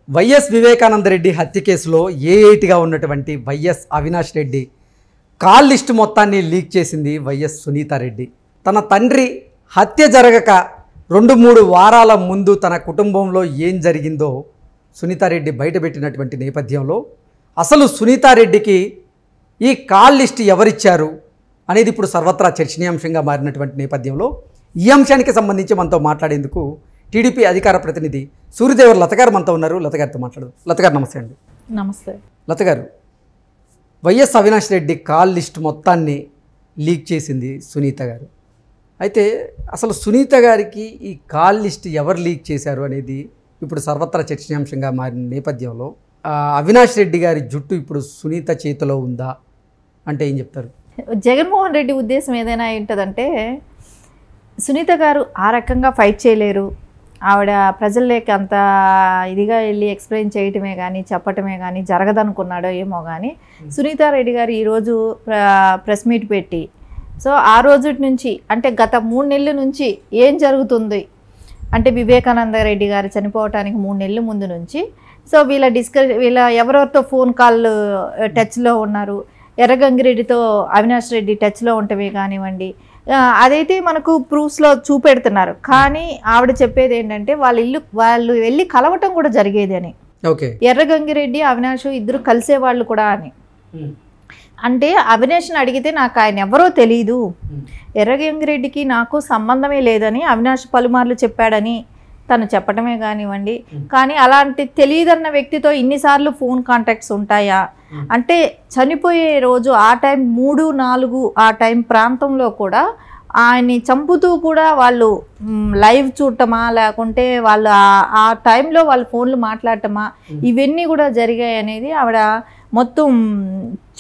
YS Vivekananda Reddy హత్య కేసులో ఏఐటిగా ఉన్నటువంటి YS Avinash Reddy call list మొత్తాన్ని లీక్ చేసింది వైఎస్ సునీతారెడ్డి. తన తండ్రి హత్య జరగక 2-3 వారాల ముందు తన కుటుంబంలో ఏం జరిగిందో సునీతారెడ్డి బయటపెట్టినటువంటి నేపథ్యంలో అసలు సునీతారెడ్డికి ఈ కాల్ లిస్ట్ ఎవరిచ్చారు అనేది ఇప్పుడు సర్వత్రా చర్చనీయాంశంగా మారినటువంటి నేపథ్యంలో ఈ అంశానికి సంబంధించి మనతో మాట్లాడేందుకు టీడీపీ అధికార ప్రతినిధి సూర్యదేవర్ లత గారు మనతో ఉన్నారు. లత గారితో మాట్లాడదు. లత గారు నమస్తే అండి. నమస్తే. లత గారు, YS Avinash Reddy call list మొత్తాన్ని లీక్ చేసింది సునీత గారు. అయితే అసలు సునీత గారికి ఈ కాల్ లిస్ట్ ఎవరు లీక్ చేశారు అనేది ఇప్పుడు సర్వత్రా చర్చనీయాంశంగా మారిన నేపథ్యంలో అవినాష్ రెడ్డి గారి జుట్టు ఇప్పుడు సునీత చేతిలో ఉందా అంటే ఏం చెప్తారు? జగన్మోహన్ రెడ్డి ఉద్దేశం ఏదైనా ఏంటంటే సునీత గారు ఆ రకంగా ఫైట్ చేయలేరు. ఆవిడ ప్రజల్లోకి అంత ఇదిగా వెళ్ళి ఎక్స్ప్లెయిన్ చేయటమే కానీ చెప్పటమే కానీ జరగదనుకున్నాడో ఏమో కానీ సునీతారెడ్డి గారు ఈరోజు ప్రెస్ మీట్ పెట్టి సో ఆ రోజు నుంచి అంటే గత 3 నెలల నుంచి ఏం జరుగుతుంది అంటే వివేకానంద రెడ్డి గారు చనిపోవటానికి 3 నెలల ముందు నుంచి సో వీళ్ళ ఎవరెవరితో ఫోన్ కాల్ టచ్లో ఉన్నారు, ఎర్రగంగిరెడ్డితో అవినాష్ రెడ్డి టచ్లో ఉంటవే కానివ్వండి, అదైతే మనకు ప్రూఫ్స్లో చూపెడుతున్నారు. కానీ ఆవిడ చెప్పేది ఏంటంటే వాళ్ళు వెళ్ళి కలవటం కూడా జరిగేది అని. ఎర్రగంగిరెడ్డి అవినాష్ ఇద్దరు కలిసేవాళ్ళు కూడా అని. అంటే అవినాష్ని అడిగితే నాకు ఆయన ఎవరో తెలియదు, ఎర్రగంగిరెడ్డికి నాకు సంబంధమే లేదని అవినాష్ పలుమార్లు చెప్పాడని తను చెప్పటమే కానివ్వండి. కానీ అలాంటి తెలియదన్న వ్యక్తితో ఇన్నిసార్లు ఫోన్ కాంటాక్ట్స్ ఉంటాయా అంటే చనిపోయే రోజు ఆ టైం 3-4 ఆ టైం ప్రాంతంలో కూడా ఆయన్ని చంపుతూ కూడా వాళ్ళు లైవ్ చూడటమా లేకుంటే వాళ్ళు ఆ టైంలో వాళ్ళ ఫోన్లు మాట్లాడటమా ఇవన్నీ కూడా జరిగాయి అనేది ఆవిడ మొత్తం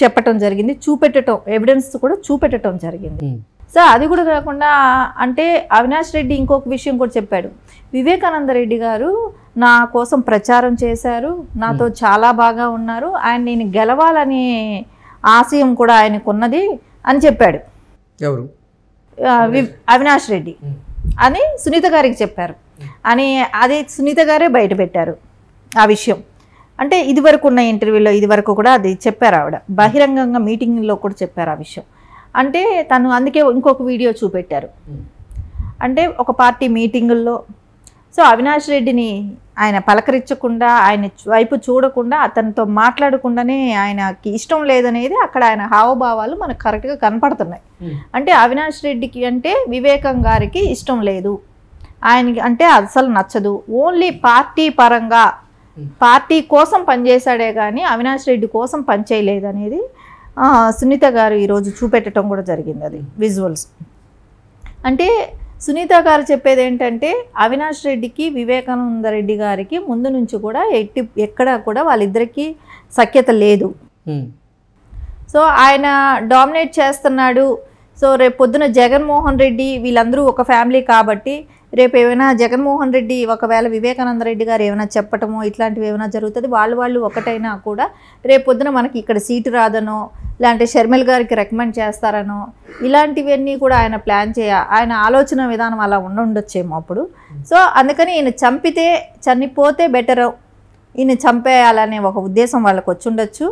చెప్పటం జరిగింది, చూపెట్టడం ఎవిడెన్స్ కూడా చూపెట్టడం జరిగింది. సో అది కూడా కాకుండా అంటే అవినాష్ రెడ్డి ఇంకొక విషయం కూడా చెప్పాడు, వివేకానంద రెడ్డి గారు నా కోసం ప్రచారం చేశారు, నాతో చాలా బాగా ఉన్నారు, ఆయన నేను గెలవాలనే ఆశయం కూడా ఆయనకు ఉన్నది అని చెప్పాడు. ఎవరు? అవినాష్ రెడ్డి అని సునీత గారికి చెప్పారు అని అది సునీత గారే బయట పెట్టారు ఆ విషయం. అంటే ఇదివరకు ఉన్న ఇంటర్వ్యూలో ఇదివరకు కూడా అది చెప్పారు, ఆవిడ బహిరంగంగా మీటింగ్లో కూడా చెప్పారు ఆ విషయం. అంటే తను అందుకే ఇంకొక వీడియో చూపెట్టారు. అంటే ఒక పార్టీ మీటింగుల్లో సో అవినాష్ రెడ్డిని ఆయన పలకరించకుండా ఆయన వైపు చూడకుండా అతనితో మాట్లాడకుండానే ఆయనకి ఇష్టం లేదనేది అక్కడ ఆయన హావభావాలు మనకు కరెక్ట్గా కనపడుతున్నాయి. అంటే అవినాష్ రెడ్డికి అంటే వివేకం గారికి ఇష్టం లేదు, ఆయనకి అంటే అసలు నచ్చదు, ఓన్లీ పార్టీ పరంగా పార్టీ కోసం పనిచేశాడే కానీ అవినాష్ రెడ్డి కోసం పనిచేయలేదు అనేది సునీత గారు ఈరోజు చూపెట్టడం కూడా జరిగింది. అది విజువల్స్. అంటే సునీత గారు చెప్పేది ఏంటంటే అవినాష్ రెడ్డికి వివేకానంద రెడ్డి గారికి ముందు నుంచి కూడా ఎక్కడ కూడా వాళ్ళిద్దరికీ సఖ్యత లేదు. సో ఆయన డామినేట్ చేస్తున్నాడు. సో రేపు పొద్దున జగన్మోహన్ రెడ్డి వీళ్ళందరూ ఒక ఫ్యామిలీ కాబట్టి రేపు ఏమైనా జగన్మోహన్ రెడ్డి ఒకవేళ వివేకానంద రెడ్డి గారు ఏమైనా చెప్పటమో ఇట్లాంటివి ఏమైనా జరుగుతుంది, వాళ్ళు ఒకటైనా కూడా రేపు పొద్దున మనకి ఇక్కడ సీటు రాదనో లేదంటే షర్మిల గారికి రికమెండ్ చేస్తారనో ఇలాంటివన్నీ కూడా ఆయన ప్లాన్ ఆయన ఆలోచన విధానం అలా ఉండొచ్చేమో అప్పుడు. సో అందుకని ఈయన చనిపోతే బెటర్, ఈయన చంపేయాలనే ఒక ఉద్దేశం వాళ్ళకి వచ్చి ఉండొచ్చు,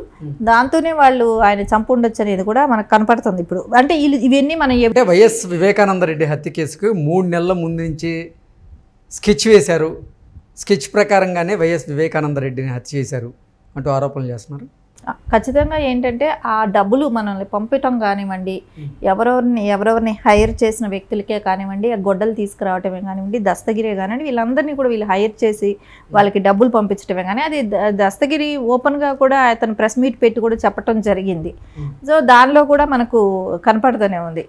దాంతోనే వాళ్ళు ఆయన చంపుండొచ్చు అనేది కూడా మనకు కనపడుతుంది ఇప్పుడు. అంటే ఇవన్నీ మనం అంటే వైఎస్ వివేకానంద రెడ్డి హత్య కేసుకు 3 నెలల ముందు నుంచి స్కెచ్ వేశారు, స్కెచ్ ప్రకారంగానే వైఎస్ వివేకానంద రెడ్డిని హత్య చేశారు అంటూ ఆరోపణలు చేస్తున్నారు. ఖచ్చితంగా ఏంటంటే ఆ డబ్బులు మనల్ని పంపటం కానివ్వండి, ఎవరెవరిని హైర్ చేసిన వ్యక్తులకే కానివ్వండి, ఆ గొడ్డలు తీసుకురావటమే కానివ్వండి, దస్తగిరే కానివ్వండి, వీళ్ళందరినీ కూడా వీళ్ళు హైర్ చేసి వాళ్ళకి డబ్బులు పంపించడమే కానీ అది దస్తగిరి ఓపెన్గా కూడా అతను ప్రెస్ మీట్ పెట్టి కూడా చెప్పటం జరిగింది. సో దానిలో కూడా మనకు కనపడుతూనే ఉంది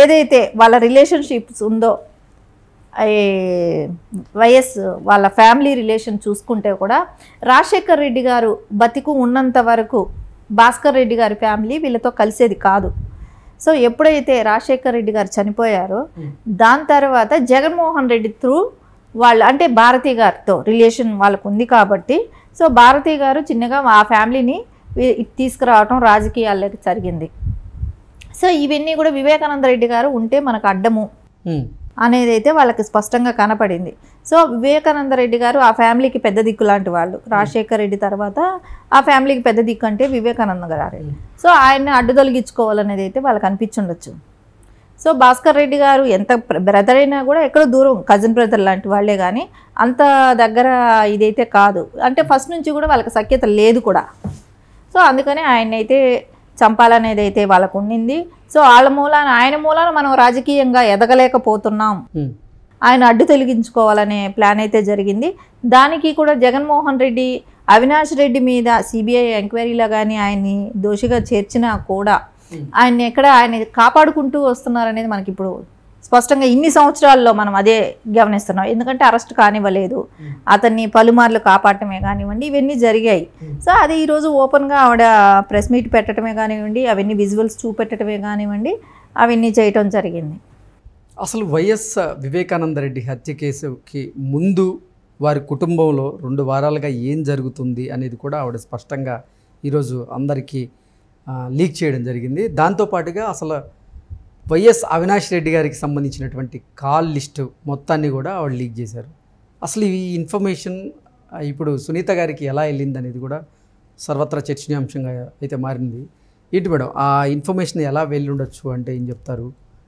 ఏదైతే వాళ్ళ రిలేషన్షిప్స్ ఉందో వైఎస్ వాళ్ళ ఫ్యామిలీ రిలేషన్ చూసుకుంటే కూడా రాజశేఖర్ రెడ్డి గారు బతికు ఉన్నంత వరకు భాస్కర్ రెడ్డి గారి ఫ్యామిలీ వీళ్ళతో కలిసేది కాదు. సో ఎప్పుడైతే రాజశేఖర్ రెడ్డి గారు చనిపోయారో దాని తర్వాత జగన్మోహన్ రెడ్డి త్రూ వాళ్ళు అంటే భారతి గారితో రిలేషన్ వాళ్ళకు ఉంది కాబట్టి సో భారతి గారు చిన్నగా ఆ ఫ్యామిలీని తీసుకురావటం రాజకీయాల్లోకి జరిగింది. సో ఇవన్నీ కూడా వివేకానంద రెడ్డి గారు ఉంటే మనకు అడ్డము అనేది అయితే వాళ్ళకి స్పష్టంగా కనపడింది. సో వివేకానంద రెడ్డి గారు ఆ ఫ్యామిలీకి పెద్ద దిక్కు లాంటి వాళ్ళు. రాజశేఖర్ రెడ్డి తర్వాత ఆ ఫ్యామిలీకి పెద్ద దిక్కు అంటే వివేకానంద గారు. సో ఆయన్ని అడ్డు తొలగించుకోవాలనేది అయితే వాళ్ళకి అనిపించుండొచ్చు. సో భాస్కర్ రెడ్డి గారు ఎంత బ్రదర్ అయినా కూడా ఎక్కడో దూరం, కజిన్ బ్రదర్ లాంటి వాళ్ళే, కానీ అంత దగ్గర ఇదైతే కాదు. అంటే ఫస్ట్ నుంచి కూడా వాళ్ళకి సఖ్యత లేదు కూడా. సో అందుకని ఆయన అయితే చంపాలనేది అయితే వాళ్ళకు ఉండింది. సో వాళ్ళ మూలాన, ఆయన మూలాన మనం రాజకీయంగా ఎదగలేకపోతున్నాం, ఆయన అడ్డు తొలగించుకోవాలనే ప్లాన్ అయితే జరిగింది. దానికి కూడా జగన్మోహన్ రెడ్డి అవినాష్ రెడ్డి మీద సిబిఐ ఎంక్వైరీలో కానీ ఆయన్ని దోషిగా చేర్చినా కూడా ఆయన కాపాడుకుంటూ వస్తున్నారనేది మనకి ఇప్పుడు స్పష్టంగా ఇన్ని సంవత్సరాల్లో మనం అదే గమనిస్తున్నాం. ఎందుకంటే అరెస్ట్ కానివ్వలేదు, అతన్ని పలుమార్లు కాపాడటమే కానివ్వండి, ఇవన్నీ జరిగాయి. సో అది ఈరోజు ఓపెన్గా ఆవిడ ప్రెస్ మీట్ పెట్టడమే కానివ్వండి, అవన్నీ విజువల్స్ చూపెట్టడమే కానివ్వండి, అవన్నీ చేయటం జరిగింది. అసలు వైఎస్ వివేకానంద రెడ్డి హత్య కేసుకి ముందు వారి కుటుంబంలో 2 వారాలుగా ఏం జరుగుతుంది అనేది కూడా ఆవిడ స్పష్టంగా ఈరోజు అందరికీ లీక్ చేయడం జరిగింది. దాంతోపాటుగా అసలు వైఎస్ అవినాష్ రెడ్డి గారికి సంబంధించినటువంటి కాల్ లిస్టు మొత్తాన్ని కూడా ఆవిడ లీక్ చేశారు. అసలు ఈ ఇన్ఫర్మేషన్ ఇప్పుడు సునీత గారికి ఎలా వెళ్ళింది అనేది కూడా సర్వత్రా చర్చనీయాంశంగా అయితే మారింది. ఏంటి మేడం ఆ ఇన్ఫర్మేషన్ ఎలా వెళ్ళి ఉండొచ్చు అంటే ఏం చెప్తారు?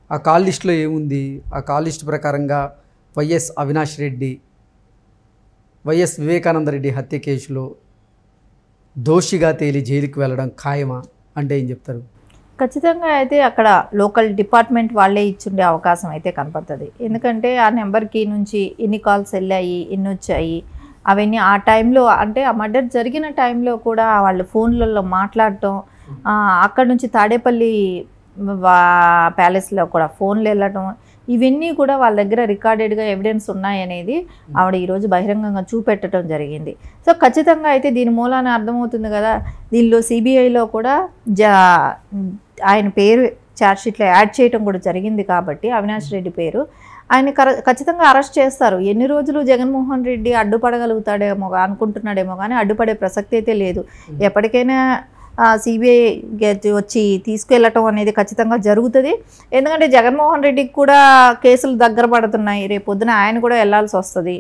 ఆ కాల్ లిస్టులో ఏముంది? ఆ కాల్ లిస్ట్ ప్రకారంగా వైఎస్ అవినాష్ రెడ్డి వైఎస్ వివేకానంద రెడ్డి హత్య కేసులో దోషిగా తేలి జైలుకి వెళ్ళడం ఖాయమా అంటే ఏం చెప్తారు? ఖచ్చితంగా అయితే అక్కడ లోకల్ డిపార్ట్మెంట్ వాళ్ళే ఇచ్చుండే అవకాశం అయితే కనపడుతుంది. ఎందుకంటే ఆ నెంబర్కి నుంచి ఎన్ని కాల్స్ వెళ్ళాయి, ఎన్ని వచ్చాయి, అవన్నీ ఆ టైంలో, అంటే ఆ మర్డర్ జరిగిన టైంలో కూడా వాళ్ళు ఫోన్లలో మాట్లాడటం, అక్కడ నుంచి తాడేపల్లి ప్యాలెస్లో కూడా ఫోన్లు వెళ్ళటం, ఇవన్నీ కూడా వాళ్ళ దగ్గర రికార్డెడ్గా ఎవిడెన్స్ ఉన్నాయనేది ఆవిడ ఈరోజు బహిరంగంగా చూపెట్టడం జరిగింది. సో ఖచ్చితంగా అయితే దీని మూలాన అర్థమవుతుంది కదా, దీనిలో సిబిఐలో కూడా ఆయన పేరు ఛార్జ్షీట్లో యాడ్ చేయడం కూడా జరిగింది కాబట్టి అవినాష్ రెడ్డి పేరు ఆయన ఖచ్చితంగా అరెస్ట్ చేస్తారు. ఎన్ని రోజులు జగన్మోహన్ రెడ్డి అడ్డుపడగలుగుతాడేమో అనుకుంటున్నాడేమో కానీ అడ్డుపడే ప్రసక్తి అయితే లేదు. ఎప్పటికైనా సిబిఐ వచ్చి తీసుకెళ్ళటం అనేది ఖచ్చితంగా జరుగుతుంది. ఎందుకంటే జగన్మోహన్ రెడ్డికి కూడా కేసులు దగ్గర పడుతున్నాయి, రేపు పొద్దున ఆయన కూడా వెళ్లాల్సి వస్తుంది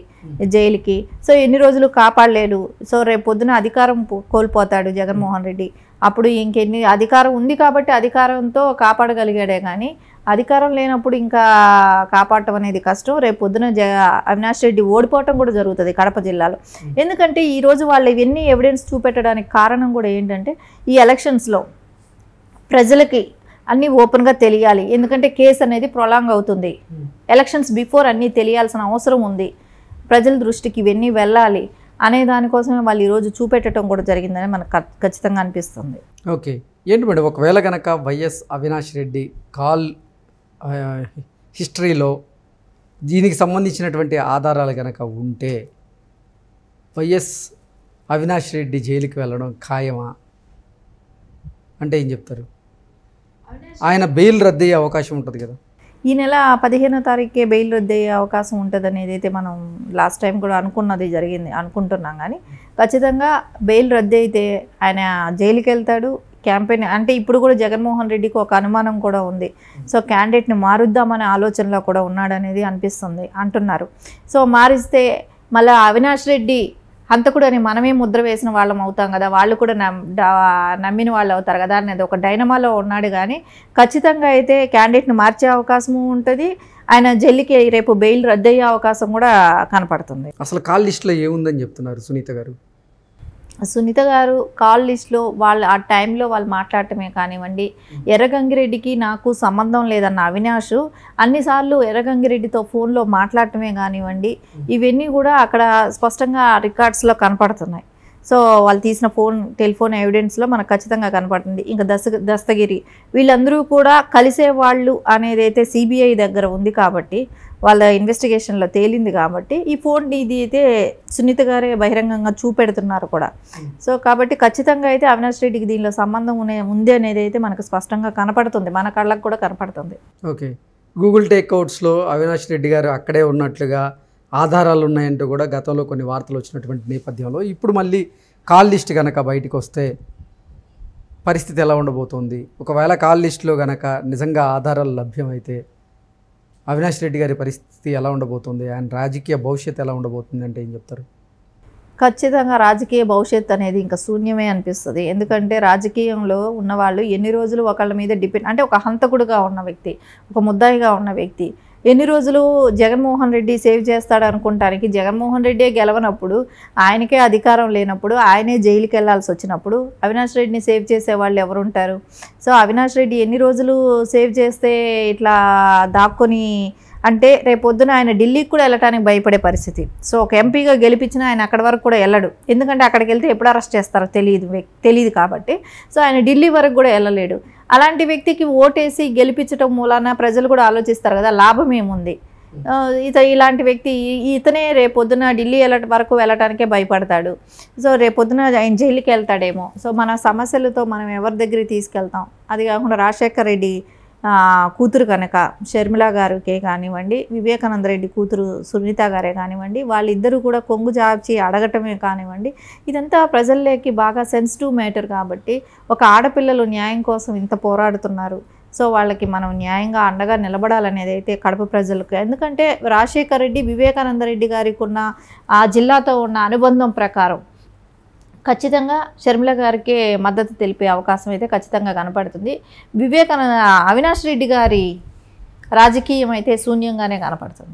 జైలుకి. సో ఎన్ని రోజులు కాపాడలేడు. సో రేపు పొద్దున అధికారం కోల్పోతాడు జగన్మోహన్ రెడ్డి. అప్పుడు ఇంకెన్ని అధికారం ఉంది కాబట్టి అధికారంతో కాపాడగలిగాడే కానీ అధికారం లేనప్పుడు ఇంకా కాపాడటం అనేది కష్టం. రేపు పొద్దున అవినాష్ రెడ్డి ఓడిపోవటం కూడా జరుగుతుంది కడప జిల్లాలో. ఎందుకంటే ఈరోజు వాళ్ళు ఇవన్నీ ఎవిడెన్స్ చూపెట్టడానికి కారణం కూడా ఏంటంటే ఈ ఎలక్షన్స్లో ప్రజలకి అన్నీ ఓపెన్గా తెలియాలి. ఎందుకంటే కేసు అనేది ప్రొలాంగ్ అవుతుంది. ఎలక్షన్స్ బిఫోర్ అన్నీ తెలియాల్సిన అవసరం ఉంది. ప్రజల దృష్టికి ఇవన్నీ వెళ్ళాలి అనే దానికోసమే వాళ్ళు ఈరోజు చూపెట్టడం కూడా జరిగిందని మనకు ఖచ్చితంగా అనిపిస్తుంది. ఓకే, ఏంటి మేడం ఒకవేళ కనుక వైఎస్ అవినాష్ రెడ్డి కాల్ హిస్టరీలో దీనికి సంబంధించినటువంటి ఆధారాలు కనుక ఉంటే వైఎస్ అవినాష్ రెడ్డి జైలుకి వెళ్ళడం ఖాయమా అంటే ఏం చెప్తారు? ఆయన బెయిల్ రద్దయ్యే అవకాశం ఉంటుంది కదా. ఈ నెల 15వ తారీఖుకే బెయిల్ రద్దయ్యే అవకాశం ఉంటుంది అనేది అయితే మనం లాస్ట్ టైం కూడా అనుకుంటున్నాం. కానీ ఖచ్చితంగా బెయిల్ రద్దు అయితే ఆయన జైలుకి వెళ్తాడు. క్యాంపెయిన్ అంటే ఇప్పుడు కూడా జగన్మోహన్ రెడ్డికి ఒక అనుమానం కూడా ఉంది. సో క్యాండిడేట్ని మారుద్దామనే ఆలోచనలో కూడా ఉన్నాడనేది అంటున్నారు. సో మారిస్తే మళ్ళీ అవినాష్ రెడ్డి హంతకుడు అని మనమే ముద్ర వేసిన వాళ్ళం అవుతాం కదా, వాళ్ళు కూడా నమ్మిన వాళ్ళు అవుతారు కదా అనేది ఒక డైనమాలో ఉన్నాడు. కానీ ఖచ్చితంగా అయితే క్యాండిడేట్ని మార్చే అవకాశము ఉంటుంది. ఆయన జైలుకి రేపు బెయిల్ రద్దయ్యే అవకాశం కూడా కనపడుతుంది. అసలు కాల్ లిస్టులో ఏముందని చెప్తున్నారు సునీత గారు? సునీత గారు కాల్ లిస్ట్లో వాళ్ళు ఆ టైంలో వాళ్ళు మాట్లాడటమే కానివ్వండి, ఎర్రగంగిరెడ్డికి నాకు సంబంధం లేదన్న అవినాష్ అన్నిసార్లు ఎర్రగంగిరెడ్డితో ఫోన్లో మాట్లాడటమే కానివ్వండి, ఇవన్నీ కూడా అక్కడ స్పష్టంగా రికార్డ్స్లో కనపడుతున్నాయి. సో వాళ్ళు తీసిన టెలిఫోన్ ఎవిడెన్స్లో మనకు ఖచ్చితంగా కనపడుతుంది. ఇంకా దస్తగిరి వీళ్ళందరూ కూడా కలిసేవాళ్ళు అనేది అయితే సిబిఐ దగ్గర ఉంది కాబట్టి వాళ్ళ ఇన్వెస్టిగేషన్లో తేలింది కాబట్టి ఈ ఇది అయితే సునీత గారే బహిరంగంగా చూపెడుతున్నారు కూడా. సో కాబట్టి ఖచ్చితంగా అయితే అవినాష్ రెడ్డికి దీనిలో సంబంధం ఉంది అనేది అయితే మనకు స్పష్టంగా కనపడుతుంది, మన కళ్ళకు కూడా కనపడుతుంది. ఓకే, గూగుల్ టేక్అవుట్స్లో అవినాష్ రెడ్డి గారు అక్కడే ఉన్నట్లుగా ఆధారాలు ఉన్నాయంటూ కూడా గతంలో కొన్ని వార్తలు వచ్చినటువంటి నేపథ్యంలో ఇప్పుడు మళ్ళీ కాల్ లిస్ట్ కనుక బయటకు వస్తే పరిస్థితి ఎలా ఉండబోతోంది? ఒకవేళ కాల్ లిస్టులో కనుక నిజంగా ఆధారాలు లభ్యమైతే అవినాష్ రెడ్డి గారి పరిస్థితి ఎలా ఉండబోతుంది, ఆయన రాజకీయ భవిష్యత్తు ఎలా ఉండబోతుంది అంటే ఏం చెప్తారు? ఖచ్చితంగా రాజకీయ భవిష్యత్తు అనేది ఇంకా శూన్యమే అనిపిస్తుంది. ఎందుకంటే రాజకీయంలో ఉన్నవాళ్ళు ఎన్ని రోజులు ఒకళ్ళ మీద డిపెండ్, అంటే ఒక హంతకుడుగా ఉన్న వ్యక్తి, ఒక ముద్దాయిగా ఉన్న వ్యక్తి ఎన్ని రోజులు జగన్మోహన్ రెడ్డి సేవ్ చేస్తాడు అనుకుంటానికి, జగన్మోహన్ రెడ్డే గెలవనప్పుడు, ఆయనకే అధికారం లేనప్పుడు, ఆయనే జైలుకి వెళ్ళాల్సి వచ్చినప్పుడు అవినాష్ రెడ్డిని సేవ్ చేసే వాళ్ళు ఎవరు ఉంటారు? సో అవినాష్ రెడ్డి ఎన్ని రోజులు సేవ్ చేస్తే ఇట్లా దాక్కొని, అంటే రేపొద్దున ఆయన ఢిల్లీకి కూడా వెళ్ళటానికి భయపడే పరిస్థితి. సో ఒక ఎంపీగా గెలిపించినా ఆయన అక్కడి వరకు కూడా వెళ్ళడు, ఎందుకంటే అక్కడికి వెళ్తే ఎప్పుడు అరెస్ట్ చేస్తారో తెలియదు కాబట్టి. సో ఆయన ఢిల్లీ వరకు కూడా వెళ్ళలేడు. అలాంటి వ్యక్తికి ఓటేసి గెలిపించడం మూలాన ప్రజలు కూడా ఆలోచిస్తారు కదా, లాభం ఏముంది, ఇలాంటి వ్యక్తి ఇతనే రేపొద్దున ఢిల్లీ వరకు వెళ్ళటానికే భయపడతాడు. సో రేపొద్దున ఆయన జైలుకి వెళ్తాడేమో. సో మన సమస్యలతో మనం ఎవరి దగ్గరికి తీసుకెళ్తాం? అది కాకుండా రాజశేఖర్ రెడ్డి కూతురు కనుక షర్మిల గారికి కానివ్వండి, వివేకానంద రెడ్డి కూతురు సునీత గారే కానివ్వండి, వాళ్ళిద్దరూ కూడా కొంగు జాచి అడగటమే కానివ్వండి, ఇదంతా ప్రజల్లోకి బాగా సెన్సిటివ్ మ్యాటర్ కాబట్టి ఒక ఆడపిల్లలు న్యాయం కోసం ఇంత పోరాడుతున్నారు. సో వాళ్ళకి మనం న్యాయంగా అండగా నిలబడాలనేది అయితే కడప ప్రజలకు. ఎందుకంటే రాజశేఖర్ రెడ్డి వివేకానంద రెడ్డి గారికి ఉన్న ఆ జిల్లాతో ఉన్న అనుబంధం ప్రకారం ఖచ్చితంగా షర్మిల గారికి మద్దతు తెలిపే అవకాశం అయితే ఖచ్చితంగా కనపడుతుంది. అవినాష్ రెడ్డి గారి రాజకీయం అయితే శూన్యంగానే కనపడుతుంది.